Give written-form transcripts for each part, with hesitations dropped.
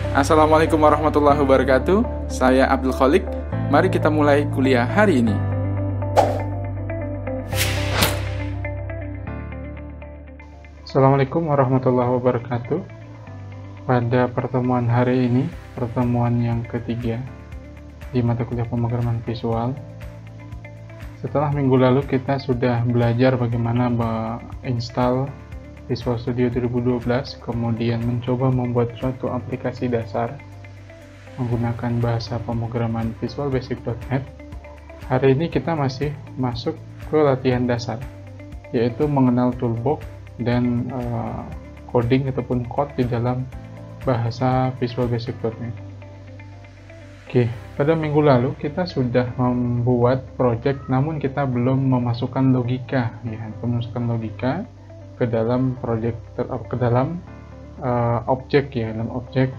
Assalamualaikum warahmatullahi wabarakatuh. Saya Abdul Kholik. Mari kita mulai kuliah hari ini. Assalamualaikum warahmatullahi wabarakatuh. Pada pertemuan hari ini, pertemuan yang ketiga di mata kuliah pemrograman visual. Setelah minggu lalu kita sudah belajar bagaimana menginstal Visual Studio 2012, kemudian mencoba membuat suatu aplikasi dasar menggunakan bahasa pemrograman Visual Basic.NET. Hari ini kita masih masuk ke latihan dasar, yaitu mengenal toolbox dan coding ataupun code di dalam bahasa Visual Basic.NET. Oke, pada minggu lalu kita sudah membuat project, namun kita belum memasukkan logika, ke dalam project objek ya, dalam objek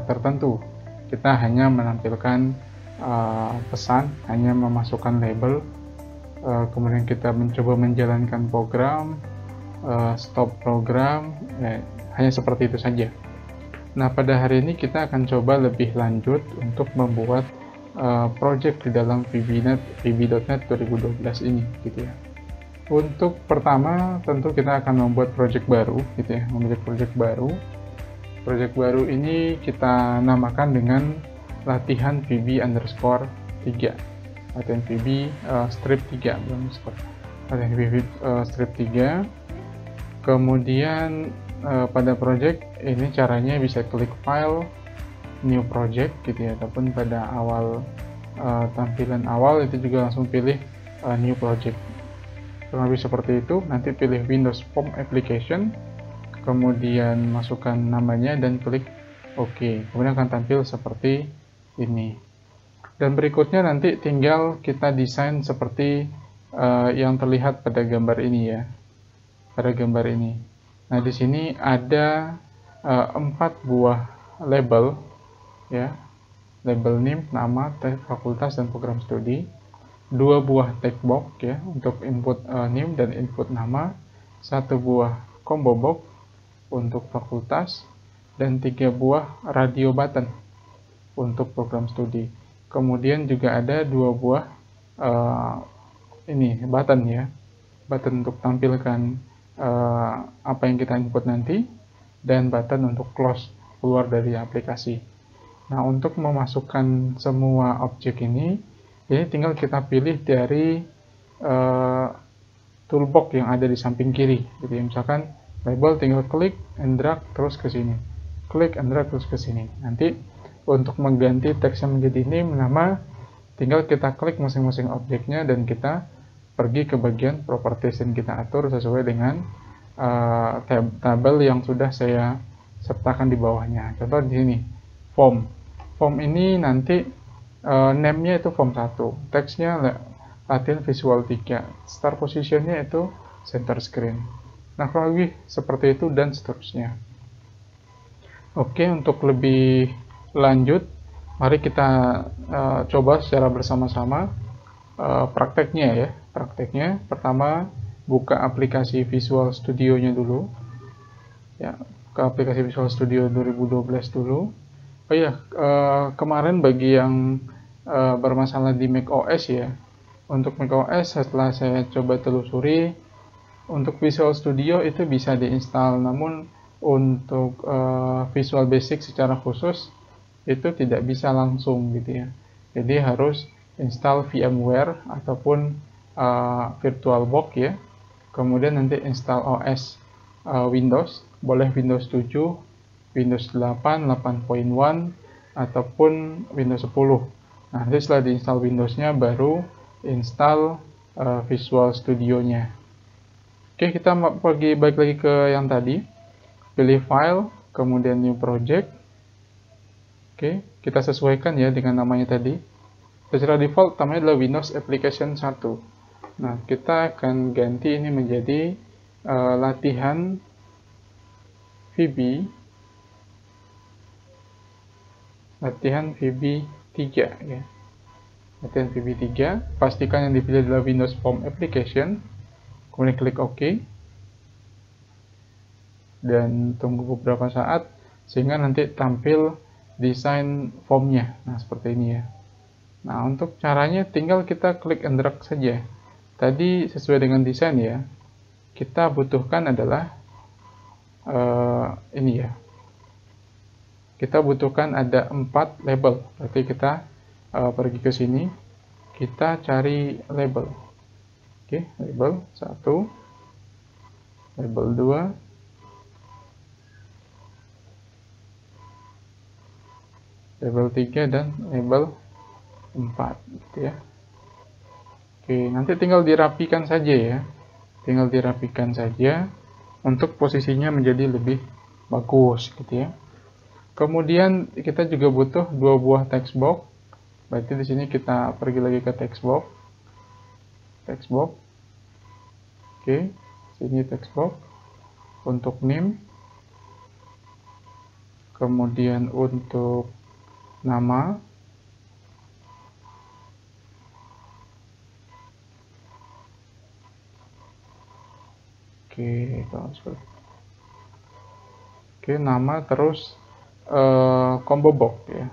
tertentu. Kita hanya menampilkan pesan, hanya memasukkan label, kemudian kita mencoba menjalankan program, stop program, hanya seperti itu saja. Nah, pada hari ini kita akan coba lebih lanjut untuk membuat project di dalam VB.NET 2012 ini, gitu ya. Untuk pertama, tentu kita akan membuat project baru, gitu ya, membuat project baru. Project baru ini kita namakan dengan latihan VB_3, latihan VB strip 3, latihan VB strip 3. Kemudian pada project ini caranya bisa klik file, new project, gitu ya, ataupun pada awal tampilan awal itu juga langsung pilih new project. Kurang lebih seperti itu. Nanti pilih Windows Form Application, kemudian masukkan namanya dan klik OK. Kemudian akan tampil seperti ini. Dan berikutnya nanti tinggal kita desain seperti yang terlihat pada gambar ini ya. Pada gambar ini. Nah, di sini ada 4 buah label ya. Label name, nama, fakultas dan program studi. 2 buah text box ya untuk input name dan input nama, 1 buah combo box untuk fakultas, dan 3 buah radio button untuk program studi. Kemudian juga ada 2 buah ini button ya, button untuk tampilkan apa yang kita input nanti, dan button untuk close, keluar dari aplikasi. Nah, untuk memasukkan semua objek ini tinggal kita pilih dari toolbox yang ada di samping kiri. Jadi misalkan label, tinggal klik and drag terus ke sini, klik and drag terus ke sini. Nanti untuk mengganti teksnya menjadi name, nama, tinggal kita klik masing-masing objeknya dan kita pergi ke bagian properties dan kita atur sesuai dengan tabel yang sudah saya sertakan di bawahnya. Contoh di sini form ini nanti name-nya itu form 1, teksnya latihan visual 3, start position-nya itu center screen. Nah, kurang lebih seperti itu dan seterusnya. Oke, untuk lebih lanjut, mari kita coba secara bersama-sama prakteknya ya. Prakteknya pertama, buka aplikasi Visual Studio-nya dulu. Ya, ke aplikasi Visual Studio 2012 dulu. Oh iya, kemarin bagi yang bermasalah di macOS ya, untuk macOS setelah saya coba telusuri, untuk Visual Studio itu bisa diinstal, namun untuk Visual Basic secara khusus itu tidak bisa langsung, gitu ya. Jadi harus install VMware ataupun VirtualBox ya, kemudian nanti install OS Windows, boleh Windows 7, Windows 8, 8.1 ataupun Windows 10. Nah, nanti setelah diinstal Windows-nya baru install Visual Studio-nya. Oke, kita balik lagi ke yang tadi. Pilih file, kemudian new project. Oke, kita sesuaikan ya dengan namanya tadi. Secara default namanya adalah Windows Application 1. Nah, kita akan ganti ini menjadi latihan VB. Latihan VB3 ya. Latihan VB3, pastikan yang dipilih adalah Windows Form Application. Kemudian klik OK. Dan tunggu beberapa saat sehingga nanti tampil desain formnya. Nah, seperti ini ya. Nah, untuk caranya tinggal kita klik and drag saja. Tadi sesuai dengan desain ya. Kita butuhkan adalah ini ya. Kita butuhkan ada 4 label. Berarti kita pergi ke sini, kita cari label. Oke, label 1, label 2, label 3, dan label 4 gitu ya. Oke, nanti tinggal dirapikan saja ya. Tinggal dirapikan saja untuk posisinya menjadi lebih bagus gitu ya. Kemudian kita juga butuh 2 buah text box. Berarti di sini kita pergi lagi ke text box. Text box. Oke, sini text box untuk name. Kemudian untuk nama. Oke, nama terus combo box ya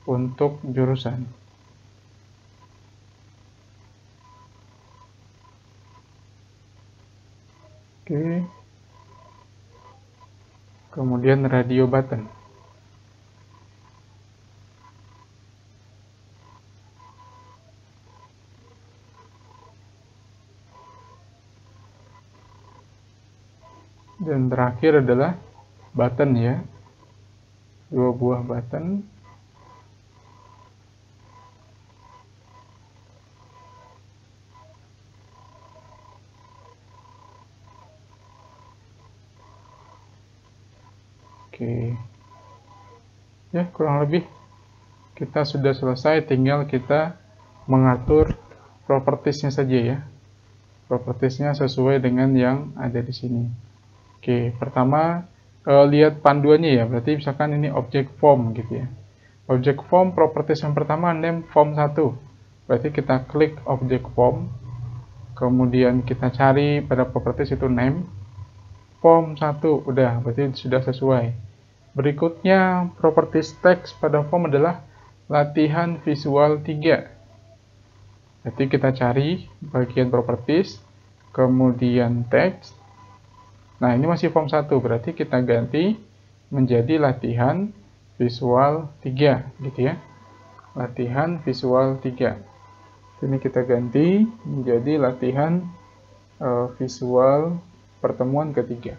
untuk jurusan. Oke. Kemudian radio button. Dan terakhir adalah button ya. 2 buah button. Oke. Ya, kurang lebih kita sudah selesai, tinggal kita mengatur propertiesnya saja ya. Propertiesnya sesuai dengan yang ada di sini. Oke, pertama lihat panduannya ya, berarti misalkan ini object form gitu ya. Object form properties yang pertama name form 1. Berarti kita klik object form, kemudian kita cari pada properties itu name form 1, udah berarti sudah sesuai. Berikutnya properties text pada form adalah latihan visual 3. Berarti kita cari bagian properties, kemudian text. Nah, ini masih form 1, berarti kita ganti menjadi latihan visual 3 gitu ya. Latihan visual 3. Ini kita ganti menjadi latihan visual pertemuan ketiga.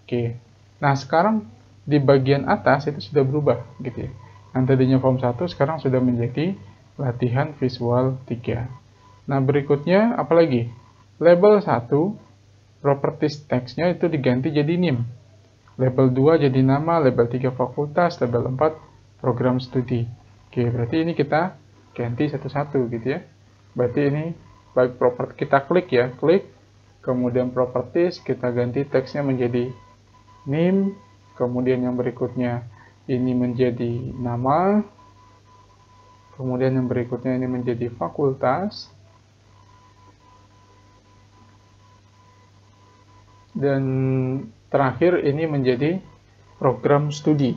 Oke. Nah, sekarang di bagian atas itu sudah berubah gitu ya. Yang tadinya form 1 sekarang sudah menjadi latihan visual 3. Nah, berikutnya apalagi? Label 1 properties text-nya itu diganti jadi name. Label 2 jadi nama, label 3 fakultas, label 4 program studi. Oke, berarti ini kita ganti satu-satu gitu ya. Berarti ini baik properti kita klik ya, klik, kemudian properties kita ganti text-nya menjadi name, kemudian yang berikutnya ini menjadi nama, kemudian yang berikutnya ini menjadi fakultas, dan terakhir ini menjadi program studi.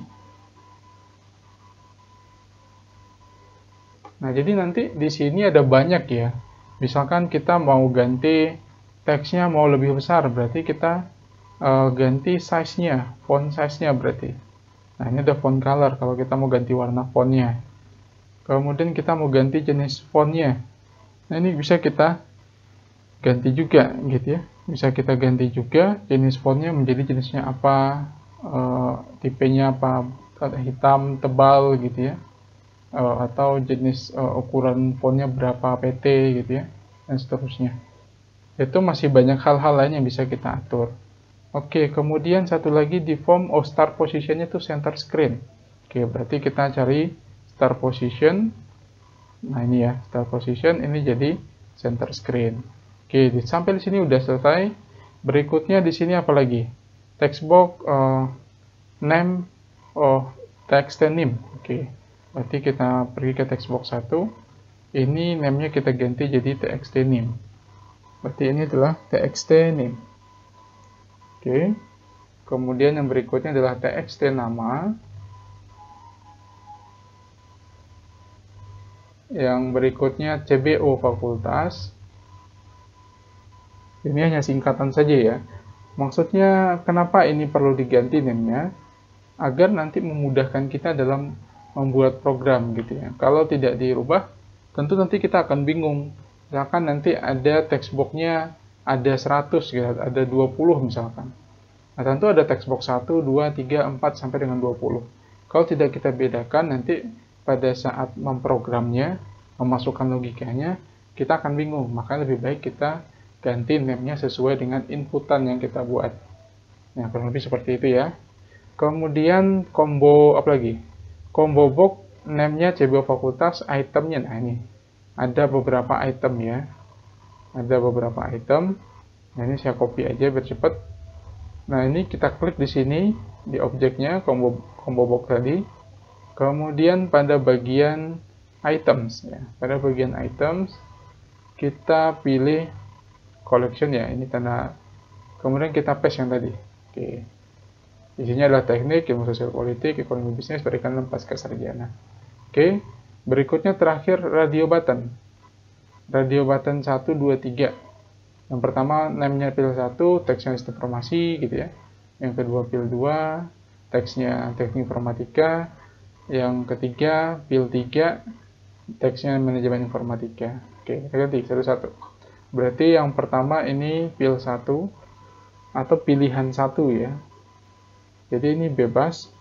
Nah, jadi nanti di sini ada banyak ya. Misalkan kita mau ganti teksnya mau lebih besar, berarti kita ganti size-nya, font size-nya berarti. Nah, ini ada font color kalau kita mau ganti warna fontnya. Kemudian kita mau ganti jenis fontnya. Nah, ini bisa kita ganti juga gitu ya. Bisa kita ganti juga jenis fontnya menjadi jenisnya apa, tipenya apa, hitam tebal gitu ya, atau jenis ukuran fontnya berapa pt gitu ya, dan seterusnya. Itu masih banyak hal-hal lain yang bisa kita atur. Oke, kemudian satu lagi di form start positionnya itu center screen. Oke, berarti kita cari start position. Nah, ini ya start position, ini jadi center screen. Oke, sampai di sini udah selesai. Berikutnya di sini apa lagi? Text box name text name. Oke. Berarti kita pergi ke text box 1. Ini name-nya kita ganti jadi txt name. Berarti ini adalah txt name. Oke. Kemudian yang berikutnya adalah txt nama. Yang berikutnya CBO fakultas. Ini hanya singkatan saja ya. Maksudnya kenapa ini perlu diganti namanya? Agar nanti memudahkan kita dalam membuat program gitu ya. Kalau tidak dirubah, tentu nanti kita akan bingung. Misalkan nanti ada textbox-nya ada 100 gitu, ada 20 misalkan. Nah, tentu ada textbox 1, 2, 3, 4 sampai dengan 20. Kalau tidak kita bedakan nanti pada saat memprogramnya, memasukkan logikanya, kita akan bingung. Maka lebih baik kita ganti name-nya sesuai dengan inputan yang kita buat. Nah, kurang lebih seperti itu ya. Kemudian combo apa lagi? Combo box name-nya CBO fakultas, itemnya. Nah, ini ada beberapa item ya. Ada beberapa item. Nah, ini saya copy aja biar cepat. Nah, ini kita klik di sini di objeknya combo box tadi. Kemudian pada bagian items ya. Pada bagian items kita pilih collection ya, ini tanda, kemudian kita paste yang tadi. Oke. Isinya adalah teknik, ilmu sosial politik, ekonomi bisnis, perikanan, pasca sarjana. Oke. Berikutnya terakhir radio button. Radio button 1, 2, 3. Yang pertama name-nya pil 1, teksnya sistem informasi gitu ya. Yang kedua pil 2, teksnya teknik informatika. Yang ketiga pil 3, teksnya manajemen informatika. Oke, kita ganti satu-satu. Berarti yang pertama ini pil 1 atau pilihan 1 ya. Jadi ini bebas.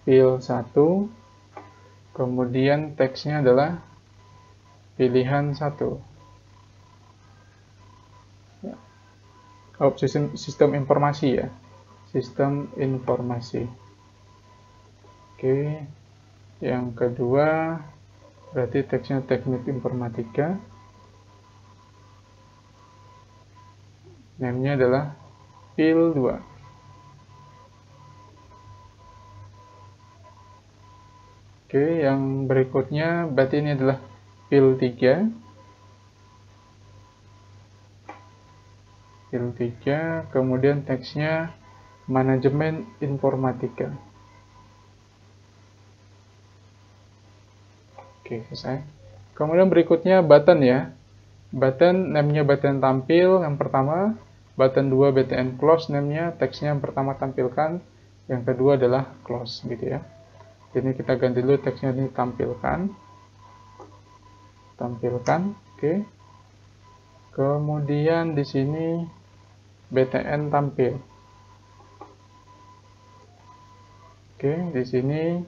Pil 1. Kemudian teksnya adalah pilihan 1. Ya. Oh, sistem informasi ya. Sistem informasi. Oke. Yang kedua berarti teksnya teknik informatika. Name-nya adalah pil 2. Oke, yang berikutnya berarti ini adalah pil 3. Pil 3, kemudian teksnya manajemen informatika. Oke, selesai. Kemudian berikutnya button ya. Button, name-nya button tampil yang pertama. Button 2 BTN close, name-nya, teksnya yang pertama tampilkan, yang kedua adalah close gitu ya. Ini kita ganti dulu teksnya ini tampilkan. Tampilkan, oke. Kemudian di sini BTN tampil. Oke, di sini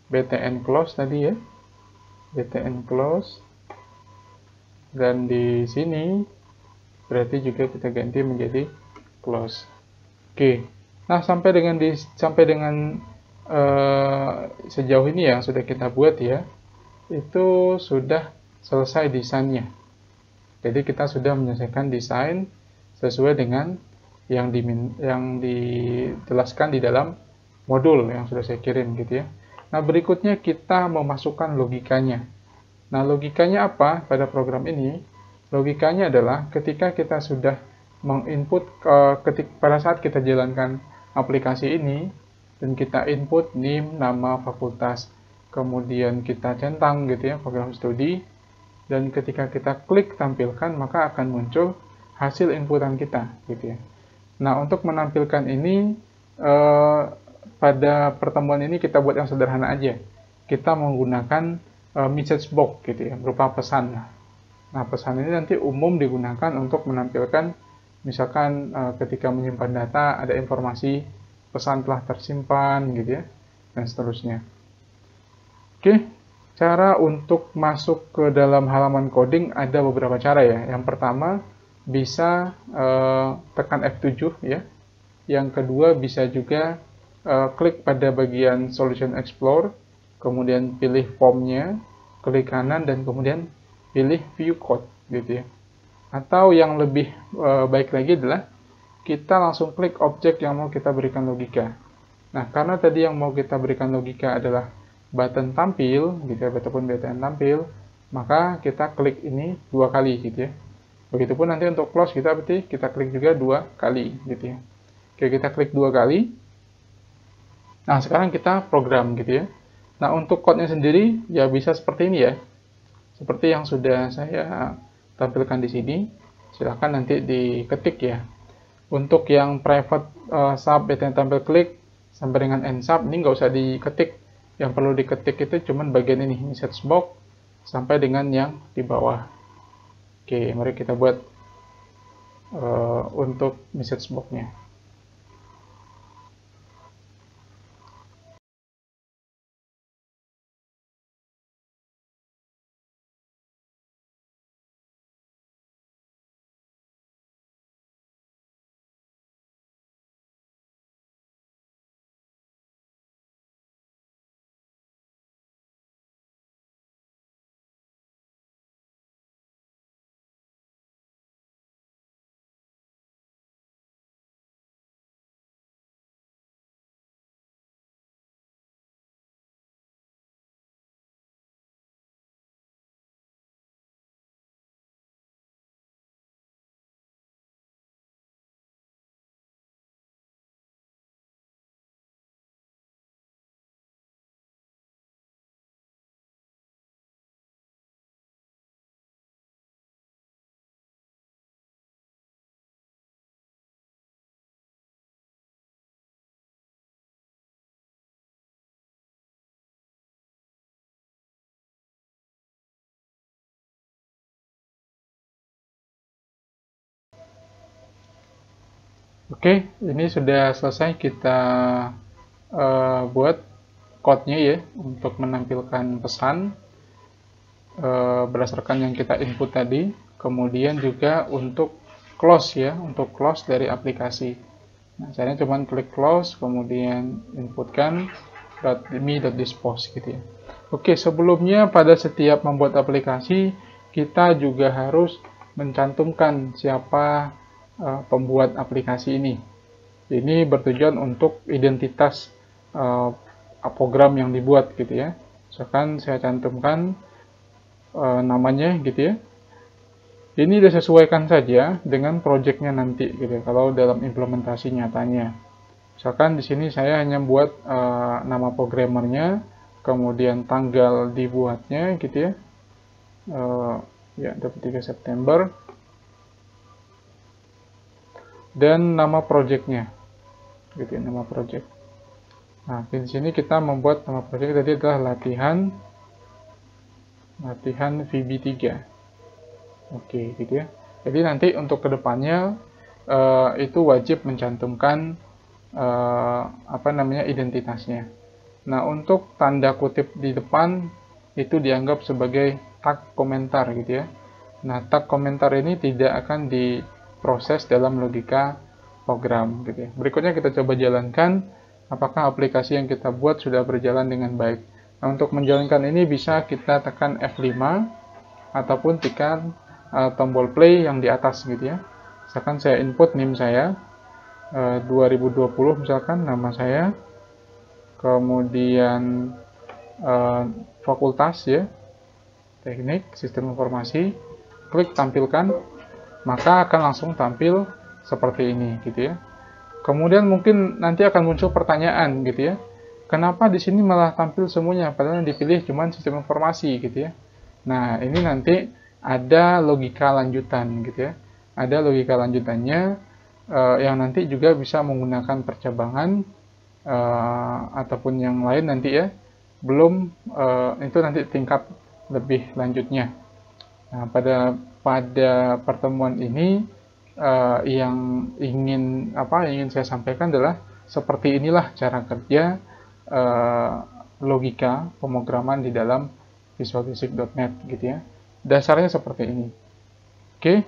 BTN close tadi ya. BTN close. Dan di sini berarti juga kita ganti menjadi close. Oke. Nah, sampai dengan sejauh ini yang sudah kita buat ya, itu sudah selesai desainnya. Jadi kita sudah menyelesaikan desain sesuai dengan yang dijelaskan di dalam modul yang sudah saya kirim gitu ya. Nah, berikutnya kita memasukkan logikanya. Nah, logikanya apa pada program ini? Logikanya adalah ketika kita sudah menginput pada saat kita jalankan aplikasi ini dan kita input NIM, nama fakultas, kemudian kita centang gitu ya program studi, dan ketika kita klik tampilkan maka akan muncul hasil inputan kita gitu ya. Nah, untuk menampilkan ini pada pertemuan ini kita buat yang sederhana aja. Kita menggunakan message box gitu ya, berupa pesan. Nah, pesan ini nanti umum digunakan untuk menampilkan misalkan ketika menyimpan data ada informasi pesan telah tersimpan gitu ya, dan seterusnya. Oke, cara untuk masuk ke dalam halaman coding ada beberapa cara ya. Yang pertama bisa tekan F7 ya. Yang kedua bisa juga klik pada bagian Solution Explorer, kemudian pilih formnya, klik kanan dan kemudian pilih View Code gitu ya. Atau yang lebih baik lagi adalah kita langsung klik objek yang mau kita berikan logika. Nah, karena tadi yang mau kita berikan logika adalah button tampil gitu ya, ataupun BTN tampil, maka kita klik ini 2 kali gitu ya. Begitupun nanti untuk close kita berarti kita klik juga 2 kali gitu ya. Oke, kita klik 2 kali. Nah, sekarang kita program gitu ya. Nah, untuk code-nya sendiri ya bisa seperti ini ya. Seperti yang sudah saya tampilkan di sini. Silahkan nanti diketik ya. Untuk yang private sub yang tampil klik sampai dengan end sub ini nggak usah diketik. Yang perlu diketik itu cuman bagian ini, message box sampai dengan yang di bawah. Oke, mari kita buat untuk message box-nya. Oke, ini sudah selesai kita buat code-nya ya untuk menampilkan pesan berdasarkan yang kita input tadi. Kemudian juga untuk close ya, untuk close dari aplikasi. Nah, saya cuma klik close, kemudian inputkan .me.dispose gitu ya. Oke, sebelumnya pada setiap membuat aplikasi, kita juga harus mencantumkan siapa pembuat aplikasi ini. Ini bertujuan untuk identitas program yang dibuat gitu ya. Misalkan saya cantumkan namanya gitu ya. Ini disesuaikan saja dengan projectnya nanti gitu. Kalau dalam implementasi nyatanya, misalkan di sini saya hanya buat nama programmernya, kemudian tanggal dibuatnya gitu ya. Ya 23 September. Dan nama projectnya gitu ya, nama project. Nah, di sini kita membuat nama project tadi adalah latihan VB3. Oke, gitu ya. Jadi nanti untuk kedepannya itu wajib mencantumkan identitasnya. Nah, untuk tanda kutip di depan itu dianggap sebagai tag komentar gitu ya. Nah, tag komentar ini tidak akan diproses dalam logika program gitu ya. Berikutnya kita coba jalankan apakah aplikasi yang kita buat sudah berjalan dengan baik. Nah, untuk menjalankan ini bisa kita tekan F5 ataupun tekan tombol play yang di atas gitu ya. Misalkan saya input NIM saya 2020 misalkan nama saya, kemudian fakultas ya, teknik sistem informasi, klik tampilkan, maka akan langsung tampil seperti ini gitu ya. Kemudian mungkin nanti akan muncul pertanyaan gitu ya. Kenapa di sini malah tampil semuanya padahal yang dipilih cuma sistem informasi gitu ya. Nah, ini nanti ada logika lanjutan gitu ya. Ada logika lanjutannya yang nanti juga bisa menggunakan percabangan ataupun yang lain nanti ya. Belum itu nanti tingkat lebih lanjutnya. Nah, pada pertemuan ini yang ingin saya sampaikan adalah seperti inilah cara kerja logika pemrograman di dalam visualbasic.net gitu ya. Dasarnya seperti ini. Oke,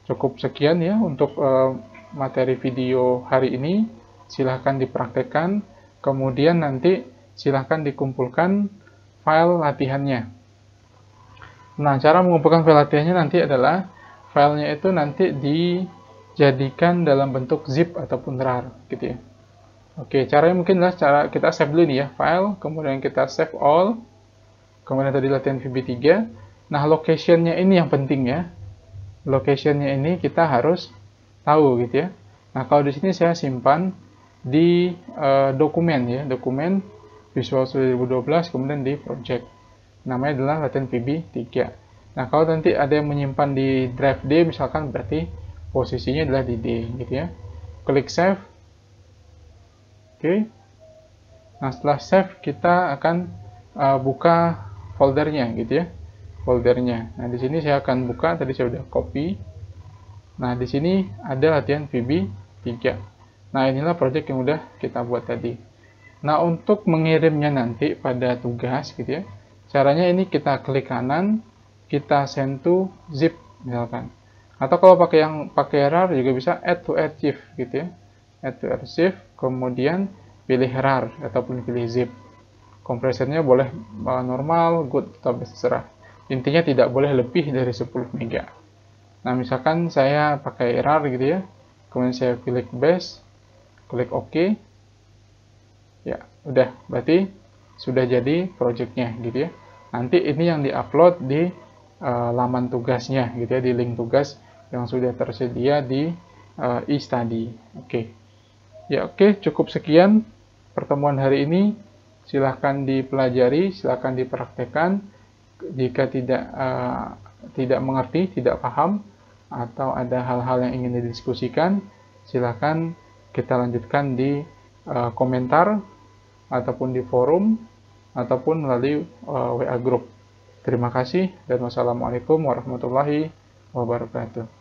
cukup sekian ya untuk materi video hari ini. Silahkan dipraktekkan, kemudian nanti silahkan dikumpulkan file latihannya. Nah, cara mengumpulkan file latihannya nanti adalah filenya itu nanti dijadikan dalam bentuk zip ataupun RAR gitu ya. Oke, caranya mungkin adalah cara kita save dulu nih ya, file, kemudian kita save all, kemudian tadi latihan VB3. Nah, location-nya ini yang penting ya. Location-nya ini kita harus tahu gitu ya. Nah, kalau di sini saya simpan di dokumen ya, dokumen Visual Studio 2012, kemudian di project. Namanya adalah latihan VB 3. Nah, kalau nanti ada yang menyimpan di drive D, misalkan berarti posisinya adalah di D, gitu ya. Klik save. Oke. Nah, setelah save, kita akan buka foldernya, gitu ya. Foldernya. Nah, di sini saya akan buka, tadi saya sudah copy. Nah, di sini ada latihan VB 3. Nah, inilah project yang udah kita buat tadi. Nah, untuk mengirimnya nanti pada tugas gitu ya, caranya ini kita klik kanan, kita send to zip misalkan. Atau kalau pakai RAR juga bisa add to archive gitu ya. Add to archive, kemudian pilih RAR ataupun pilih zip. Kompresornya boleh normal, good, atau terserah. Intinya tidak boleh lebih dari 10 MB. Nah, misalkan saya pakai RAR gitu ya. Kemudian saya klik base, klik OK. Ya, udah, berarti sudah jadi projectnya gitu ya. Nanti ini yang diupload di laman tugasnya gitu ya, di link tugas yang sudah tersedia di e-study. Oke. Ya, oke, cukup sekian pertemuan hari ini. Silahkan dipelajari, silahkan dipraktekkan. Jika tidak mengerti, tidak paham, atau ada hal-hal yang ingin didiskusikan, silahkan kita lanjutkan di komentar ataupun di forum ataupun melalui WA group. Terima kasih dan wassalamualaikum warahmatullahi wabarakatuh.